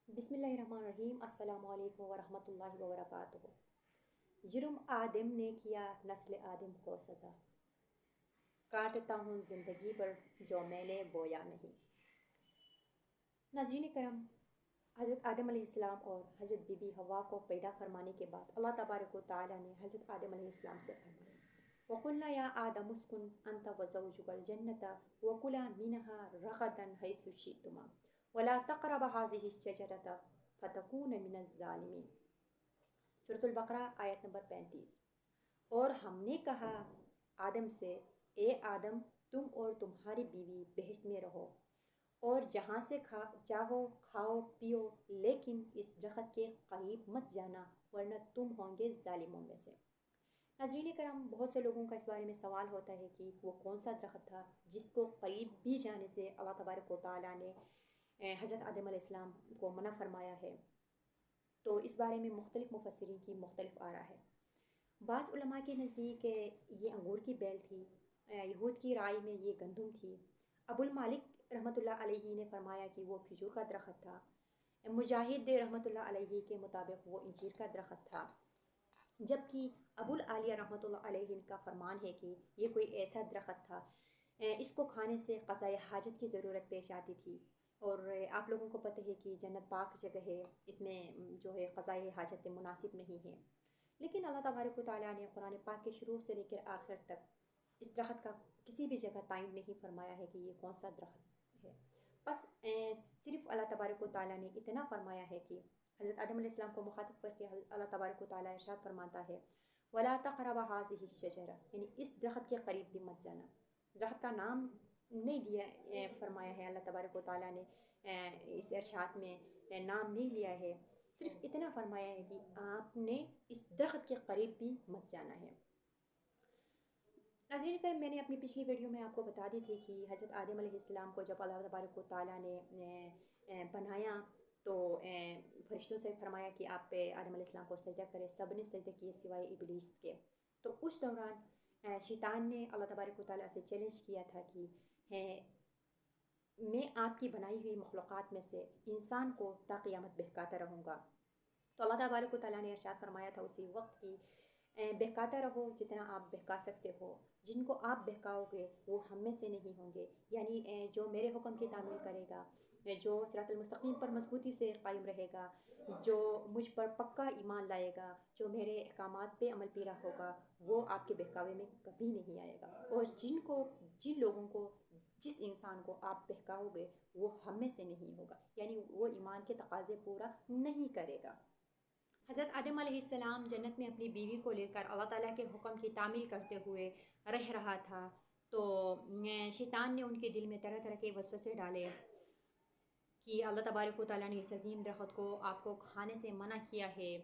بسم اللہ الرحمن الرحیم۔ السلام علیکم ورحمۃ اللہ وبرکاتہ۔ جرم آدم نے کیا نسل آدم کو سزا، کاٹتا ہوں زندگی پر جو میں نے بویا نہیں۔ ناظرین کرم، حضرت آدم علیہ السلام اور حضرت بی بی حوا کو پیدا فرمانے کے بعد اللہ تبارک و تعالیٰ نے حضرت آدم علیہ السلام سے فرمایا وَقُلْنَا يَا آدَمُ اسْكُنْ أَنْتَ وَزَوْجُكَ الْجَنَّةَ وَكُلَا مِنْهَا رَغَدًا حَيْثُ شِئْتُمَا وَلَا تَقْرَبَا هَٰذِهِ الشَّجَرَةَ فَتَكُونَ مِنَ الظَّالِمِينَ۔ سورۃ البقرہ آیت نمبر 35۔ اور ہم نے کہا آدم سے، اے آدم، تم اور تمہاری بیوی بہشت میں رہو اور جہاں سے چاہو کھاؤ پیو، لیکن اس درخت کے قریب مت جانا ورنہ تم ہوں گے ظالموں میں سے۔ ناظرین کرام، بہت سے لوگوں کا اس بارے میں سوال ہوتا ہے کہ وہ کون سا درخت تھا جس کو قریب بھی جانے سے اللہ تبارک و تعالیٰ نے حضرت آدم علیہ السلام کو منع فرمایا ہے۔ تو اس بارے میں مختلف مفسرین کی مختلف آراء ہے۔ بعض علماء کے نزدیک یہ انگور کی بیل تھی، یہود کی رائے میں یہ گندم تھی، ابو المالک رحمۃ اللہ علیہ نے فرمایا کہ وہ کھجور کا درخت تھا، مجاہد رحمۃ اللہ علیہ کے مطابق وہ انجیر کا درخت تھا، جبکہ ابو العالیہ رحمۃ اللہ علیہ کا فرمان ہے کہ یہ کوئی ایسا درخت تھا اس کو کھانے سے قضاء حاجت کی ضرورت پیش آتی تھی، اور آپ لوگوں کو پتہ ہے کہ جنت پاک جگہ ہے، اس میں جو ہے قضاء حاجت مناسب نہیں ہے۔ لیکن اللہ تبارک و تعالیٰ نے قرآن پاک کے شروع سے لے کر آخر تک اس درخت کا کسی بھی جگہ تعین نہیں فرمایا ہے کہ یہ کون سا درخت ہے۔ بس صرف اللہ تبارک و تعالیٰ نے اتنا فرمایا ہے کہ حضرت آدم علیہ السلام کو مخاطب کر کے اللہ تبارک و تعالیٰ ارشاد فرماتا ہے وَلَا تَقْرَبَا هَٰذِهِ الشَّجَرَةَ، یعنی اس درخت کے قریب بھی مت جانا۔ درخت کا نام نہیں دیا فرمایا ہے اللہ تبارک و تعالیٰ نے، اس ارشاد میں نام نہیں لیا ہے، صرف اتنا فرمایا ہے کہ آپ نے اس درخت کے قریب بھی مت جانا ہے۔ ناظرین کرام، میں نے اپنی پچھلی ویڈیو میں آپ کو بتا دی تھی کہ حضرت آدم علیہ السلام کو جب اللہ تبارک و تعالیٰ نے بنایا تو فرشتوں سے فرمایا کہ آپ پہ آدم علیہ السلام کو سجدہ کرے، سب نے سجدہ کیے سوائے ابلیس کے۔ تو اس دوران شیطان نے اللہ تبارک و تعالیٰ سے چیلنج کیا تھا کہ میں آپ کی بنائی ہوئی مخلوقات میں سے انسان کو تا قیامت بہکاتا رہوں گا۔ تو اللہ تبارک و تعالیٰ نے ارشاد فرمایا تھا اسی وقت کی بہکاتا رہو جتنا آپ بہکا سکتے ہو، جن کو آپ بہکاؤ گے وہ ہم میں سے نہیں ہوں گے، یعنی جو میرے حکم کی تعمیل کرے گا، جو صراط المستقیم پر مضبوطی سے قائم رہے گا، جو مجھ پر پکا ایمان لائے گا، جو میرے احکامات پہ عمل پیرا ہوگا، وہ آپ کے بہکاوے میں کبھی نہیں آئے گا، اور جن لوگوں کو، جس انسان کو آپ بہکاؤ گے وہ ہم میں سے نہیں ہوگا، یعنی وہ ایمان کے تقاضے پورا نہیں کرے گا۔ حضرت آدم علیہ السلام جنت میں اپنی بیوی کو لے کر اللہ تعالیٰ کے حکم کی تعمیل کرتے ہوئے رہ رہا تھا، تو شیطان نے ان کے دل میں طرح طرح کے وسوسے ڈالے کہ اللہ تبارک و تعالیٰ نے اس عظیم درخت کو آپ کو کھانے سے منع کیا ہے،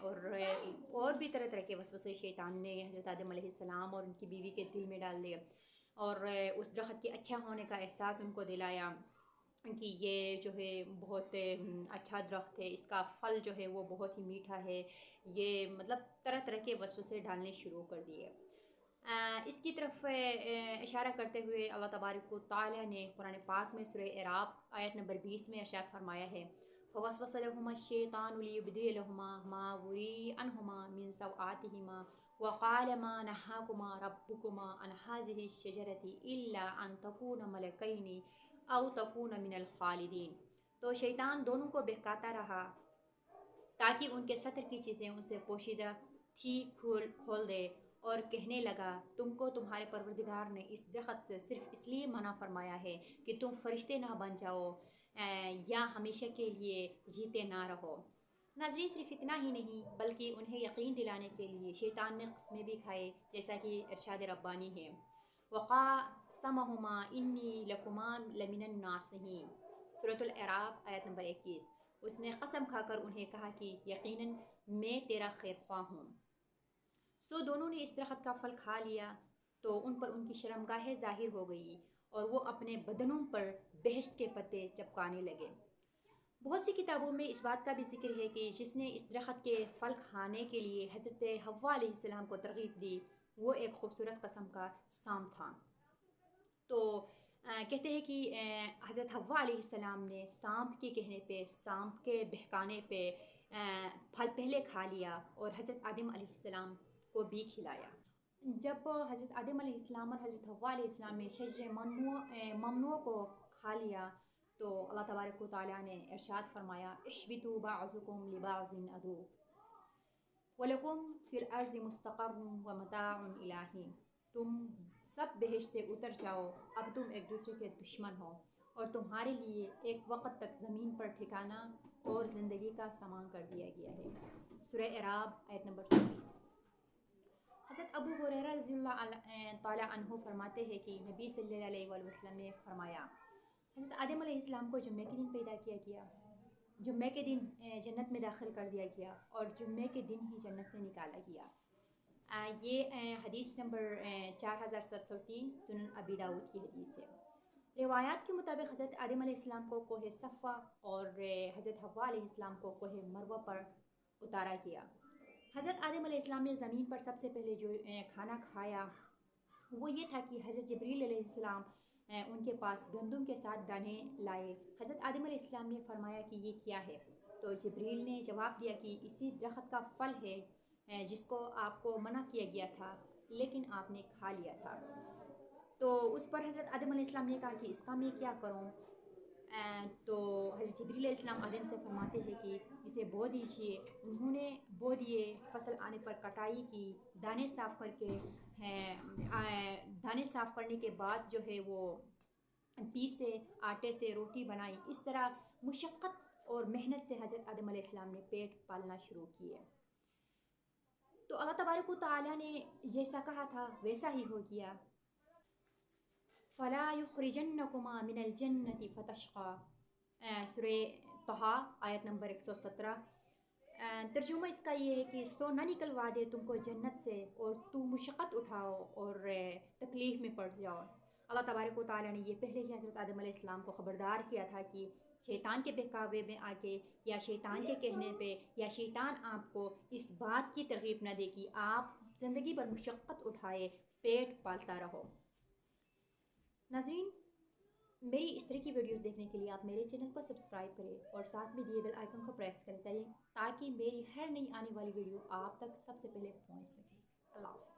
اور بھی طرح طرح کے وسوسے شیطان نے حضرت آدم علیہ السلام اور ان کی بیوی کے دل میں ڈال دیے، اور اس درخت کے اچھا ہونے کا احساس ان کو دلایا کہ یہ جو ہے بہت اچھا درخت ہے، اس کا پھل جو ہے وہ بہت ہی میٹھا ہے، یہ مطلب طرح طرح کے وسوسے ڈالنے شروع کر دیے۔ اس کی طرف اشارہ کرتے ہوئے اللہ تبارک و تعالیٰ نے قرآن پاک میں سورہ اعراف آیت نمبر 20 میں ارشاد فرمایا ہے فَوَسْوَسَ لَهُمَا الشَّيْطَانُ لِيُبْدِيَ لَهُمَا مَا وُرِیَ عَنْهُمَا مِنْ سَوْآتِهِمَا وَقَالَ مَا نَهَاكُمَا رَبُّكُمَا عَنْ هَٰذِهِ الشَّجَرَةِ إِلَّا أَن تَكُونَا مَلَكَيْنِ أَوْ تَكُونَا مِنَ الْخَالِدِينَ۔ تو شیطان دونوں کو بہکاتا رہا تاکہ ان کے سطر کی چیزیں ان سے پوشیدہ تھی کھول دے، اور کہنے لگا تم کو تمہارے پروردگار نے اس درخت سے صرف اس لیے منع فرمایا ہے کہ تم فرشتے نہ بن جاؤ یا ہمیشہ کے لیے جیتے نہ رہو۔ ناظرین، صرف اتنا ہی نہیں بلکہ انہیں یقین دلانے کے لیے شیطان نے قسمیں بھی کھائے، جیسا کہ ارشاد ربانی ہے وَقَاسَمَهُمَا إِنِّي لَكُمَا لَمِنَ النَّاصِحِينَ، سورۃ الاعراف آیت نمبر 21۔ اس نے قسم کھا کر انہیں کہا کہ یقیناً میں تیرا خیر خواہ ہوں۔ دونوں نے اس درخت کا پھل کھا لیا تو ان پر ان کی شرمگاہیں ظاہر ہو گئی اور وہ اپنے بدنوں پر بہشت کے پتے چپکانے لگے۔ بہت سی کتابوں میں اس بات کا بھی ذکر ہے کہ جس نے اس درخت کے پھل کھانے کے لیے حضرت حوا علیہ السلام کو ترغیب دی وہ ایک خوبصورت قسم کا سام تھا۔ تو کہتے ہیں کہ حضرت حوا علیہ السلام نے سانپ کے کہنے پہ، سانپ کے بہکانے پہ پھل پہلے کھا لیا اور حضرت آدم علیہ السلام کو بھی کھلایا۔ جب حضرت آدم علیہ السلام اور حضرت حوا علیہ السلام نے شجر ممنوع کو کھا لیا تو اللہ تبارک و تعالیٰ نے ارشاد فرمایا اہبطوا بعضکم لبعض عدو وَلَكُمْ فِي الْأَرْضِ مُسْتَقَرٌّ وَمَتَاعٌ إِلَىٰ حِینٍ، تم سب بہشت سے اتر جاؤ، اب تم ایک دوسرے کے دشمن ہو اور تمہارے لیے ایک وقت تک زمین پر ٹھکانہ اور زندگی کا سامان کر دیا گیا ہے۔ سورہ اعراف آیت نمبر 24۔ حضرت ابو ہریرہ رضی اللہ تعالیٰ عنہ فرماتے ہیں کہ نبی صلی اللہ علیہ وآلہ وسلم نے فرمایا حضرت آدم علیہ السلام کو جمعے کے دن پیدا کیا گیا، جمعے کے دن جنت میں داخل کر دیا گیا اور جمعے کے دن ہی جنت سے نکالا گیا۔ یہ حدیث نمبر 4703 سنن ابی داؤد کی حدیث ہے۔ روایات کے مطابق حضرت آدم علیہ السلام کو کوہ صفا اور حضرت حوا علیہ السلام کو کوہ مروہ پر اتارا گیا۔ حضرت آدم علیہ السلام نے زمین پر سب سے پہلے جو کھانا کھایا وہ یہ تھا کہ حضرت جبریل علیہ السلام ان کے پاس گندم کے ساتھ دانے لائے۔ حضرت آدم علیہ السلام نے فرمایا کہ یہ کیا ہے؟ تو جبریل نے جواب دیا کہ اسی درخت کا پھل ہے جس کو آپ کو منع کیا گیا تھا لیکن آپ نے کھا لیا تھا۔ تو اس پر حضرت آدم علیہ السلام نے کہا کہ اس کا میں کیا کروں؟ تو حضرت جبریل علیہ السلام آدم سے فرماتے ہیں کہ اسے بو دیجیے۔ انہوں نے بو دیے، فصل آنے پر کٹائی کی، دانے صاف کر کے دانے صاف کرنے کے بعد جو ہے وہ پیسے، آٹے سے روٹی بنائی۔ اس طرح مشقت اور محنت سے حضرت آدم علیہ السلام نے پیٹ پالنا شروع کیے۔ تو اللہ تبارک و تعالیٰ نے جیسا کہا تھا ویسا ہی ہو گیا۔ فَلَا يُخْرِجَنَّكُمَا مِنَ الْجَنَّةِ فَتَشْقَىٰ، سورہ طٰہٰ آیت نمبر 117۔ ترجمہ اس کا یہ ہے کہ سو نہ نکلوا دے تم کو جنت سے اور تم مشقت اٹھاؤ اور تکلیف میں پڑ جاؤ۔ اللہ تبارک و تعالیٰ نے یہ پہلے ہی حضرت آدم علیہ السلام کو خبردار کیا تھا کہ شیطان کے بہکاوے میں آ کے یا شیطان کے کہنے پہ یا شیطان آپ کو اس بات کی ترغیب نہ دے کہ آپ زندگی بھر مشقت اٹھائے، پیٹ پالتا رہو۔ ناظرین، میری اس طرح کی ویڈیوز دیکھنے کے لیے آپ میرے چینل کو سبسکرائب کریں اور ساتھ میں دیے بیل آئیکن کو پریس کریں تاکہ میری ہر نئی آنے والی ویڈیو آپ تک سب سے پہلے پہنچ سکے۔ اللہ حافظ۔